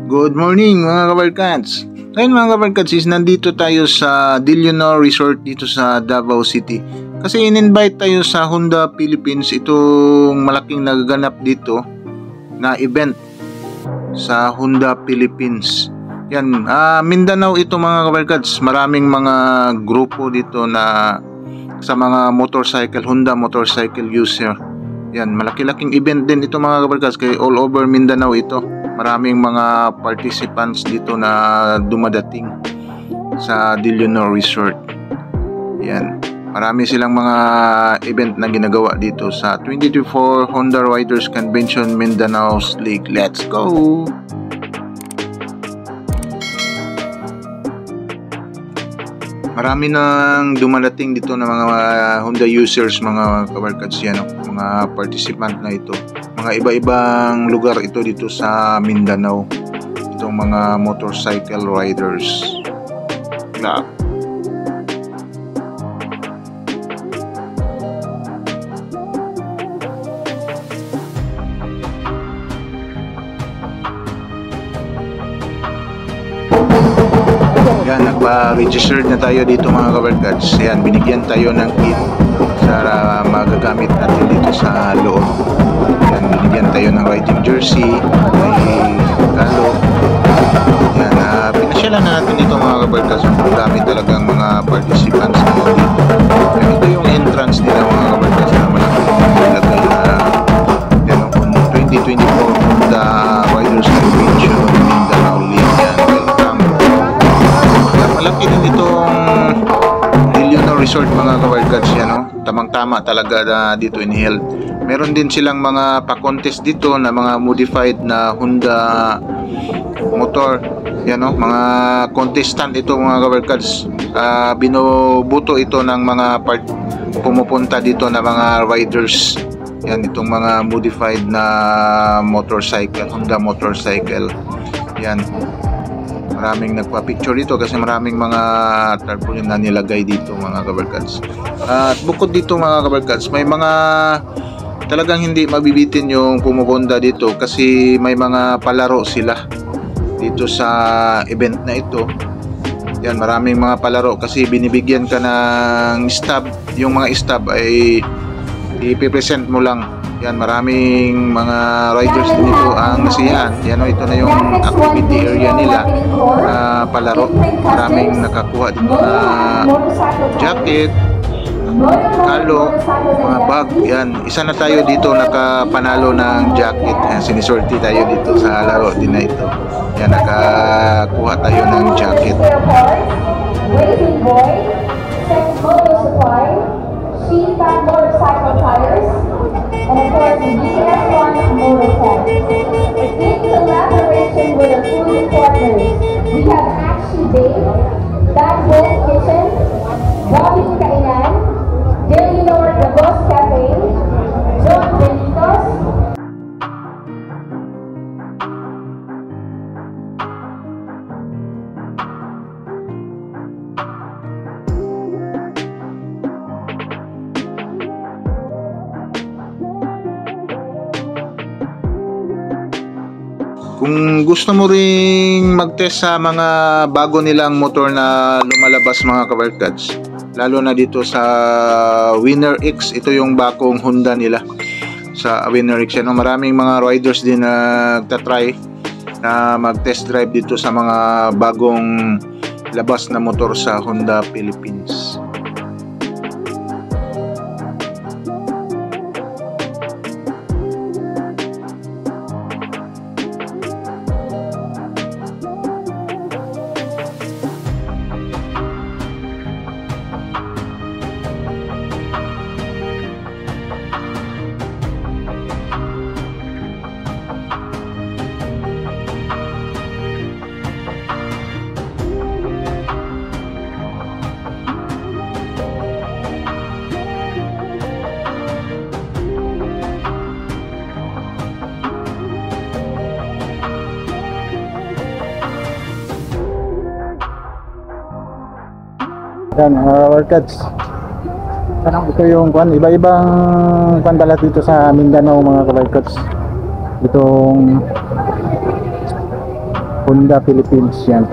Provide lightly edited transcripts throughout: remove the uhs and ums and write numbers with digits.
Good morning mga kabarkads. Ngayon mga kabarkads is nandito tayo sa Dillionor Resort dito sa Davao City. Kasi in-invite tayo sa Honda Philippines, itong malaking nagaganap dito na event sa Honda Philippines. Yan, Mindanao ito mga kabarkads. Maraming mga grupo dito na sa mga motorcycle, Honda motorcycle user. Yan, malaki-laking event din ito mga kabarkads, kay all over Mindanao ito. Maraming mga participants dito na dumadating sa Dillionor Resort. Yan, marami silang mga event na ginagawa dito sa 2024 Honda Riders Convention Mindanao's League. Let's go! Marami nang dumadating dito na mga Honda users, mga kabarkads yan, mga participant na ito. Mga iba-ibang lugar ito dito sa Mindanao. Itong mga motorcycle riders. Club. Yan, nagpa-register na tayo dito mga kabarkads. Yan, binigyan tayo ng kit para magagamit natin dito sa loob. Yan, binigyan tayo ng riding jersey, may galo. Yan, pinasyalan na natin dito mga kabarkads. Ang dami talagang mga participants dito. Yan, ito yung entrance nila mga kabarkads na malaking nilagay na yan, 2024 Honda Riders Convention Mindanao League. Yan, welcome. Malaki din itong Dillionor Resort mga kabarkads yan, no? Tamang-tama talaga na dito in-held. Meron din silang mga pa-contest dito na mga modified na Honda motor. Yan, no? Mga contestant ito mga kabarkads. Binubuto ito ng mga pumupunta dito na mga riders. Yan, itong mga modified na motorcycle, Honda motorcycle. Yan. Maraming nagpa-picture dito kasi maraming mga tarpaulin na nilagay dito mga kabarkads. At bukod dito mga kabarkads, may mga talagang hindi mabibitin yung pumupunta dito kasi may mga palaro sila dito sa event na ito. Yan, maraming mga palaro kasi binibigyan ka ng stub. Yung mga stub ay ipipresent mo lang. Yan, maraming mga riders dito ang nasiyahan. Yan, ito na yung activity area nila na palaro. Maraming nakakuha dito na jacket, kalo, mga bag. Yan, isa na tayo dito nakapanalo ng jacket. Yan, sinisorti tayo dito sa laro din na ito. Yan, nakakuha tayo ng jacket. Racing Boy, Sex Motor Supply, Sheetan Motorcycle Tires, and of course BS1 Motorcycle. In collaboration with our food partners, we have Action Day, Backbone Kitchen, Bobby Kainan, Dillionor The Boss Cafe, John Benitos. Kung gusto mo ring mag-test sa mga bago nilang motor na lumalabas mga kabarkads, lalo na dito sa Winner X, ito yung bagong Honda nila sa Winner X. Ano, maraming mga riders din na nagtatry na mag-test drive dito sa mga bagong labas na motor sa Honda Philippines. Yan, workers. Ito yung iba-ibang pala dito sa Mindanao mga kabarkats. Itong Honda Philippines yan.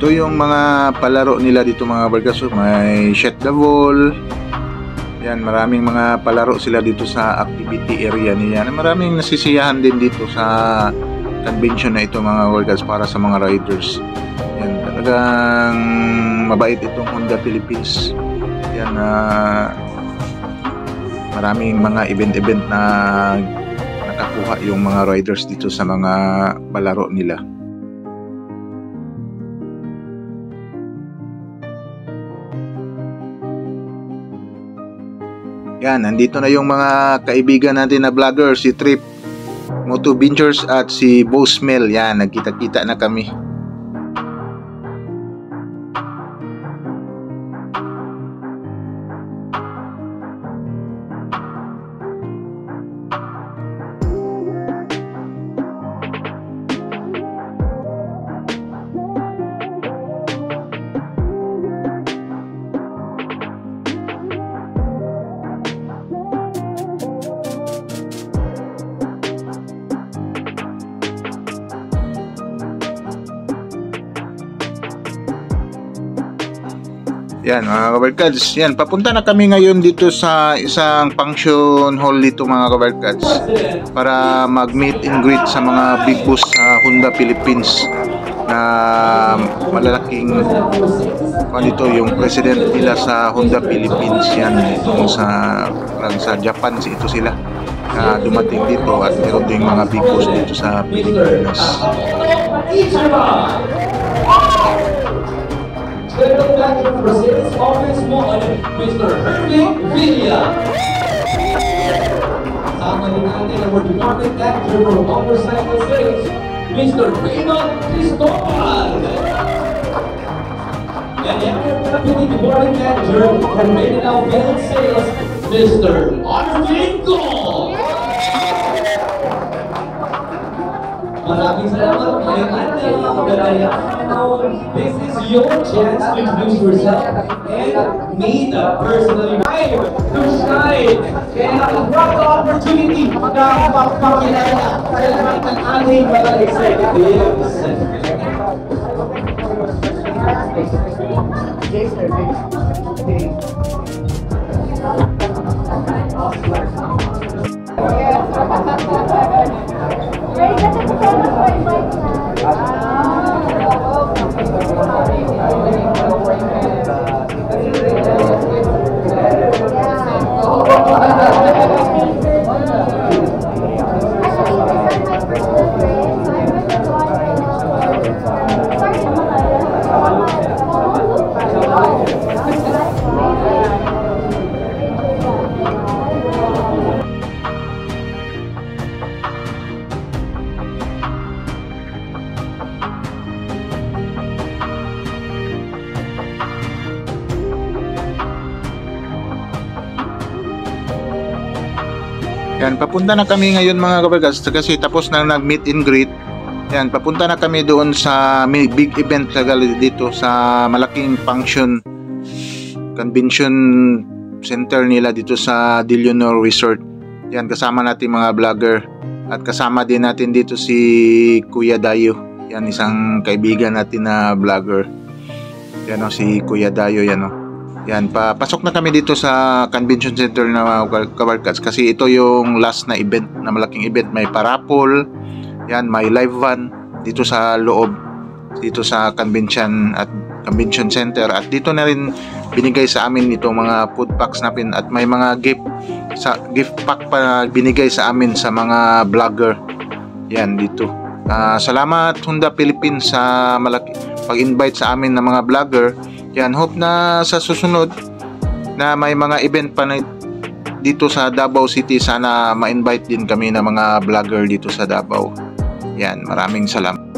Ito yung mga palaro nila dito mga kabarkas. May Shoot the Ball. Yan, maraming mga palaro sila dito sa activity area niya. Maraming nasisiyahan din dito sa convention na ito mga kabarkas para sa mga riders. Yan, talagang mabait itong Honda Philippines. Yan, maraming mga event-event na nakakuha yung mga riders dito sa mga palaro nila. Yan, nandito na yung mga kaibigan natin na vlogger, si Trip, Moto Ventures at si Boss Mel. Yan, nagkita-kita na kami. Yan mga kabarkads, yan, papunta na kami ngayon dito sa isang function hall dito mga kabarkads para mag meet and greet sa mga big boss sa Honda Philippines na malalaking dito yung president nila sa Honda Philippines. Yan, itong sa Japan ito sila na dumating dito at meron din mga big boss dito sa Pilipinas. Welcome back to Brazil's office mall, Mr. Herving Villa. Sama din natin ang World Department Manager for Motorcycle Sales, Mr. Raymond Cristobal. And the Deputy Department Manager for Mindanao Bill Sales, Mr. Arvin Go. Maraming salamat kay Ate Galaya. This is your chance to introduce yourself and meet personally to shine. Kaya grab the opportunity na magpakilala sa lahat ng ating mga executives. Yan, papunta na kami ngayon mga kabarkas kasi tapos na nag-meet and greet. Yan, papunta na kami doon sa may big event dito sa malaking convention center nila dito sa De Leonor Resort. Yan, kasama natin mga vlogger at kasama din natin dito si Kuya Dayo. Yan, isang kaibigan natin na vlogger. Yan o, si Kuya Dayo, yan o. Yan, papasok na kami dito sa convention center na kabarkads kasi ito yung last na event, na malaking event. May parapol, yan, may live van dito sa loob, dito sa convention center, at dito na rin binigay sa amin itong mga food packs natin at may mga gift pack pa binigay sa amin sa mga vlogger. Yan, dito Salamat Honda Philippines sa pag-invite sa amin ng mga vlogger. Yan, hope na sa susunod na may mga event pa na dito sa Davao City, sana ma-invite din kami ng mga vlogger dito sa Davao. Yan, maraming salamat.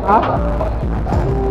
Ha?